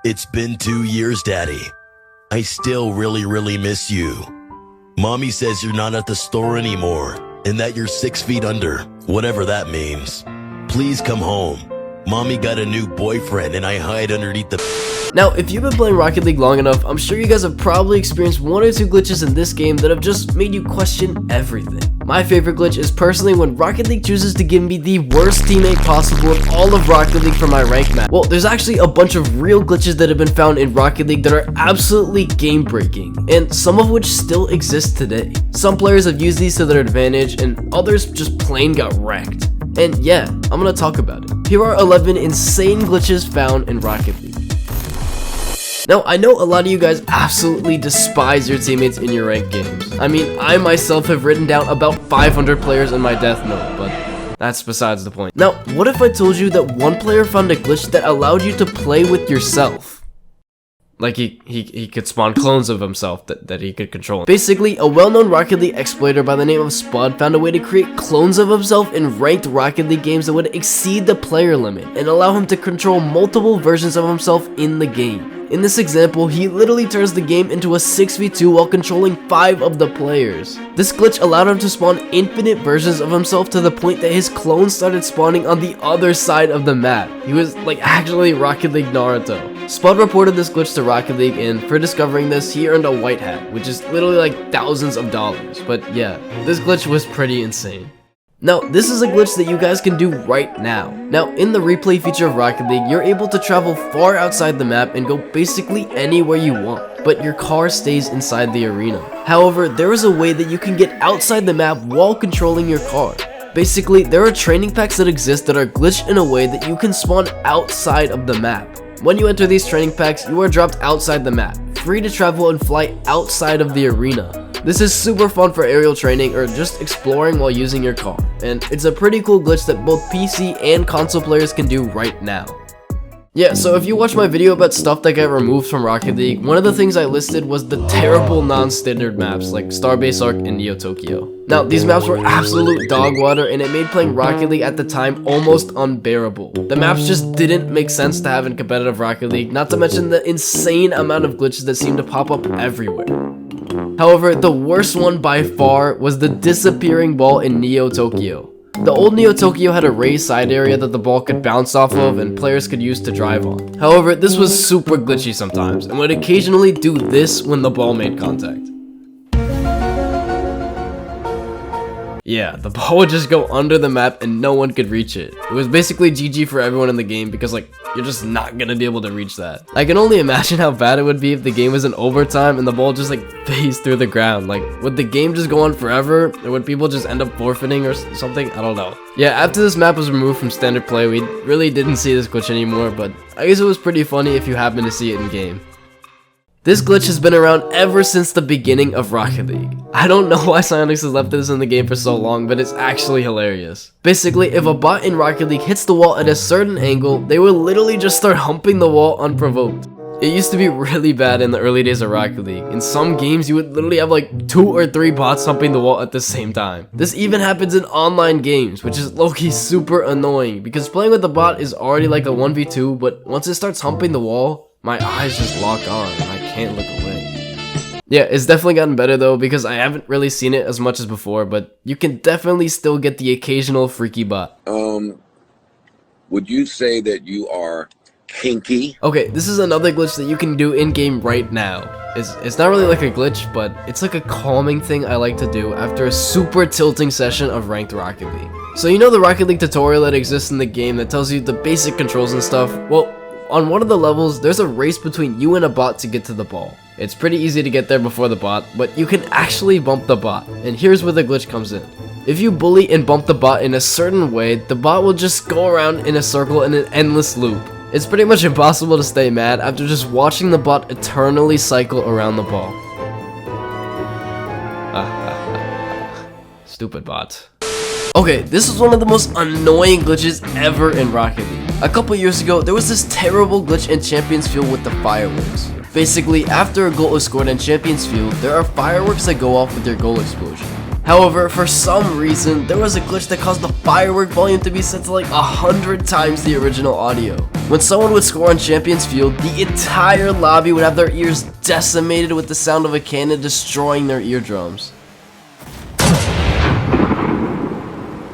It's been 2 years, Daddy. I still really miss you. Mommy says you're not at the store anymore and that you're 6 feet under, whatever that means. Please come home. Mommy got a new boyfriend and I hide underneath the... Now, if you've been playing Rocket League long enough, I'm sure you guys have probably experienced 1 or 2 glitches in this game that have just made you question everything. My favorite glitch is personally when Rocket League chooses to give me the worst teammate possible in all of Rocket League for my rank map. Well, there's actually a bunch of real glitches that have been found in Rocket League that are absolutely game breaking, and some of which still exist today. Some players have used these to their advantage, and others just plain got wrecked. And yeah, I'm gonna talk about it. Here are 11 insane glitches found in Rocket League. Now, I know a lot of you guys absolutely despise your teammates in your ranked games. I mean, I myself have written down about 500 players in my death note, but that's besides the point. Now, what if I told you that one player found a glitch that allowed you to play with yourself? Like he could spawn clones of himself that he could control. Basically, a well-known Rocket League exploiter by the name of Spud found a way to create clones of himself in ranked Rocket League games that would exceed the player limit and allow him to control multiple versions of himself in the game. In this example, he literally turns the game into a 6v2 while controlling 5 of the players. This glitch allowed him to spawn infinite versions of himself to the point that his clones started spawning on the other side of the map. He was like actually Rocket League Naruto. Spud reported this glitch to Rocket League, and for discovering this, he earned a white hat, which is literally like thousands of dollars. But yeah, this glitch was pretty insane. Now, this is a glitch that you guys can do right now. Now, in the replay feature of Rocket League, you're able to travel far outside the map and go basically anywhere you want, but your car stays inside the arena. However, there is a way that you can get outside the map while controlling your car. Basically, there are training packs that exist that are glitched in a way that you can spawn outside of the map. When you enter these training packs, you are dropped outside the map, free to travel and fly outside of the arena. This is super fun for aerial training or just exploring while using your car, and it's a pretty cool glitch that both PC and console players can do right now. Yeah, so if you watch my video about stuff that got removed from Rocket League, one of the things I listed was the terrible non-standard maps like Starbase Arc and Utopia. Now, these maps were absolute dog water and it made playing Rocket League at the time almost unbearable. The maps just didn't make sense to have in competitive Rocket League, not to mention the insane amount of glitches that seemed to pop up everywhere. However, the worst one by far was the disappearing ball in Neo Tokyo. The old Neo Tokyo had a raised side area that the ball could bounce off of and players could use to drive on. However, this was super glitchy sometimes and would occasionally do this when the ball made contact. Yeah, the ball would just go under the map and no one could reach it. It was basically GG for everyone in the game because like, you're just not gonna be able to reach that. I can only imagine how bad it would be if the game was in overtime and the ball just like phased through the ground. Like, would the game just go on forever? Or would people just end up forfeiting or something? I don't know. Yeah, after this map was removed from standard play, we really didn't see this glitch anymore, but I guess it was pretty funny if you happen to see it in game. This glitch has been around ever since the beginning of Rocket League. I don't know why Psyonix has left this in the game for so long, but it's actually hilarious. Basically, if a bot in Rocket League hits the wall at a certain angle, they will literally just start humping the wall unprovoked. It used to be really bad in the early days of Rocket League. In some games, you would literally have like 2 or 3 bots humping the wall at the same time. This even happens in online games, which is low-key super annoying because playing with a bot is already like a 1v2, but once it starts humping the wall, my eyes just lock on and I can't look away. Yeah, it's definitely gotten better though because I haven't really seen it as much as before, but you can definitely still get the occasional freaky bot. Would you say that you are kinky? Okay, this is another glitch that you can do in-game right now. It's not really like a glitch, but it's like a calming thing I like to do after a super tilting session of ranked Rocket League. So you know the Rocket League tutorial that exists in the game that tells you the basic controls and stuff? Well, on one of the levels, there's a race between you and a bot to get to the ball. It's pretty easy to get there before the bot, but you can actually bump the bot, and here's where the glitch comes in. If you bully and bump the bot in a certain way, the bot will just go around in a circle in an endless loop. It's pretty much impossible to stay mad after just watching the bot eternally cycle around the ball. Stupid bot. Okay, this is one of the most annoying glitches ever in Rocket League. A couple years ago, there was this terrible glitch in Champions Field with the fireworks. Basically, after a goal is scored in Champions Field, there are fireworks that go off with your goal explosion. However, for some reason, there was a glitch that caused the firework volume to be set to like 100 times the original audio. When someone would score on Champions Field, the entire lobby would have their ears decimated with the sound of a cannon destroying their eardrums.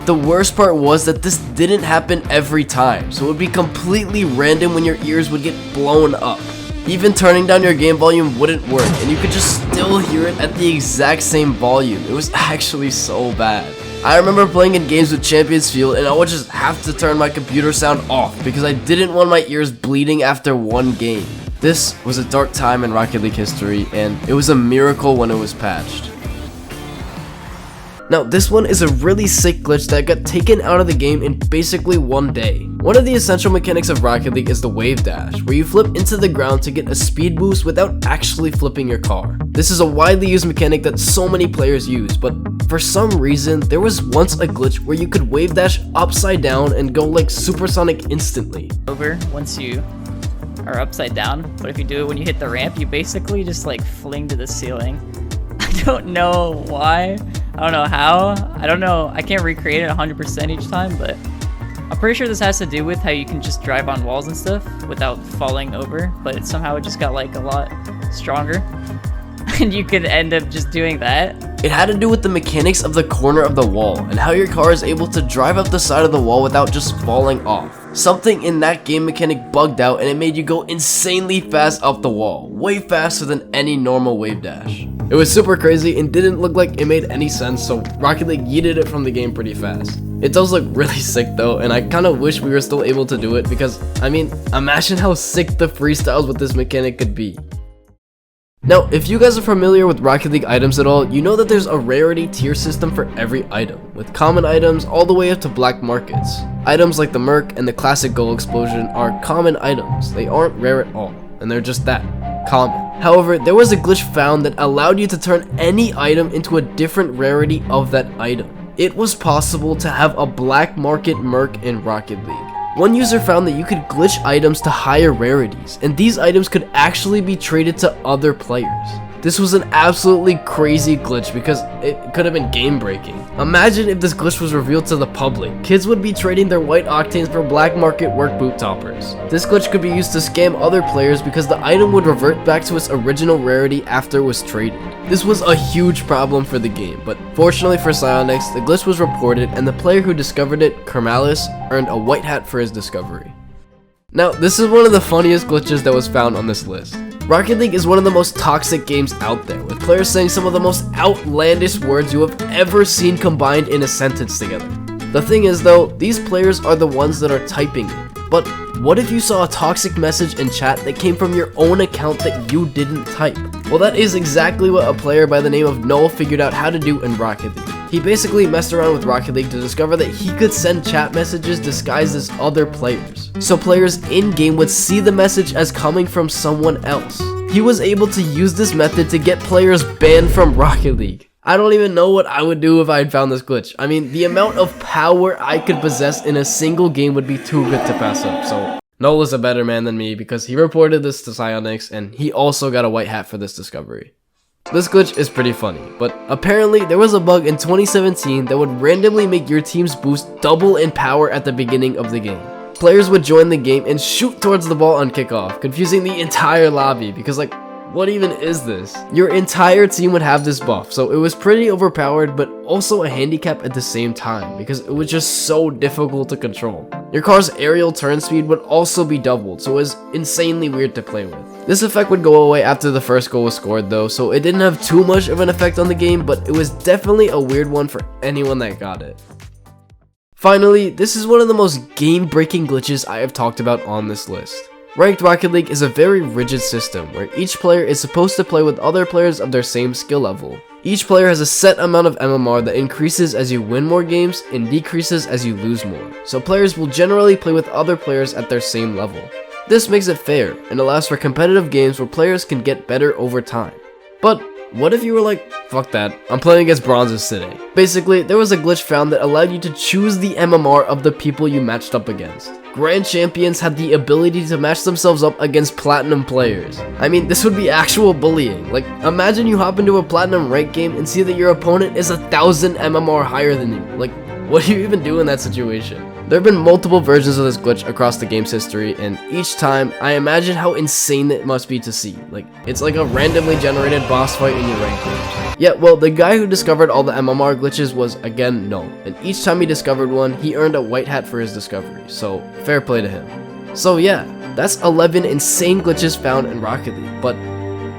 The worst part was that this didn't happen every time, so it would be completely random when your ears would get blown up. Even turning down your game volume wouldn't work, and you could just still hear it at the exact same volume. It was actually so bad. I remember playing in games with Champions Field, and I would just have to turn my computer sound off because I didn't want my ears bleeding after one game. This was a dark time in Rocket League history, and it was a miracle when it was patched. Now, this one is a really sick glitch that got taken out of the game in basically one day. One of the essential mechanics of Rocket League is the wave dash, where you flip into the ground to get a speed boost without actually flipping your car. This is a widely used mechanic that so many players use, but for some reason, there was once a glitch where you could wave dash upside down and go like supersonic instantly. Over once you are upside down, but if you do it when you hit the ramp, you basically just like fling to the ceiling. I don't know why. I don't know how. I don't know. I can't recreate it 100% each time, but I'm pretty sure this has to do with how you can just drive on walls and stuff without falling over, but it just got like a lot stronger. And you could end up just doing that. It had to do with the mechanics of the corner of the wall and how your car is able to drive up the side of the wall without just falling off. Something in that game mechanic bugged out and it made you go insanely fast up the wall, way faster than any normal wave dash. It was super crazy and didn't look like it made any sense, so Rocket League yeeted it from the game pretty fast. It does look really sick though, and I kinda wish we were still able to do it because, I mean, imagine how sick the freestyles with this mechanic could be. Now, if you guys are familiar with Rocket League items at all, you know that there's a rarity tier system for every item, with common items all the way up to black markets. Items like the Merc and the classic Goal Explosion are common items. They aren't rare at all, and they're just that, common. However, there was a glitch found that allowed you to turn any item into a different rarity of that item. It was possible to have a black market Merc in Rocket League. One user found that you could glitch items to higher rarities, and these items could actually be traded to other players. This was an absolutely crazy glitch because it could have been game breaking. Imagine if this glitch was revealed to the public. Kids would be trading their white octanes for black market work boot toppers. This glitch could be used to scam other players because the item would revert back to its original rarity after it was traded. This was a huge problem for the game, but fortunately for Psyonix, the glitch was reported and the player who discovered it, Kermalis, earned a white hat for his discovery. Now, this is one of the funniest glitches that was found on this list. Rocket League is one of the most toxic games out there, with players saying some of the most outlandish words you have ever seen combined in a sentence together. The thing is though, these players are the ones that are typing it. But what if you saw a toxic message in chat that came from your own account that you didn't type? Well, that is exactly what a player by the name of Null figured out how to do in Rocket League. He basically messed around with Rocket League to discover that he could send chat messages disguised as other players. So players in-game would see the message as coming from someone else. He was able to use this method to get players banned from Rocket League. I don't even know what I would do if I had found this glitch. I mean, the amount of power I could possess in a single game would be too good to pass up, so Null is a better man than me because he reported this to Psyonix and he also got a white hat for this discovery. This glitch is pretty funny, but apparently there was a bug in 2017 that would randomly make your team's boost double in power at the beginning of the game. Players would join the game and shoot towards the ball on kickoff, confusing the entire lobby because like, what even is this? Your entire team would have this buff, so it was pretty overpowered but also a handicap at the same time because it was just so difficult to control. Your car's aerial turn speed would also be doubled, so it was insanely weird to play with. This effect would go away after the first goal was scored though, so it didn't have too much of an effect on the game, but it was definitely a weird one for anyone that got it. Finally, this is one of the most game-breaking glitches I have talked about on this list. Ranked Rocket League is a very rigid system where each player is supposed to play with other players of their same skill level. Each player has a set amount of MMR that increases as you win more games and decreases as you lose more, so players will generally play with other players at their same level. This makes it fair and allows for competitive games where players can get better over time. But what if you were like, fuck that, I'm playing against bronzes today? Basically, there was a glitch found that allowed you to choose the MMR of the people you matched up against. Grand Champions had the ability to match themselves up against Platinum players. I mean, this would be actual bullying. Like, imagine you hop into a Platinum rank game and see that your opponent is 1,000 MMR higher than you. Like, what do you even do in that situation? There have been multiple versions of this glitch across the game's history, and each time, I imagine how insane it must be to see. Like, it's like a randomly generated boss fight in your ranked games. Yeah, well, the guy who discovered all the MMR glitches was, again, no. And each time he discovered one, he earned a white hat for his discovery, so fair play to him. So yeah, that's 11 insane glitches found in Rocket League, but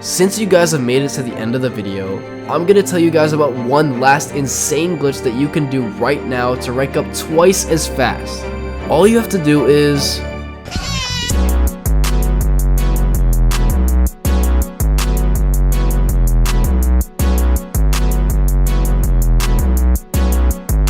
since you guys have made it to the end of the video, I'm gonna tell you guys about one last insane glitch that you can do right now to rank up twice as fast. All you have to do is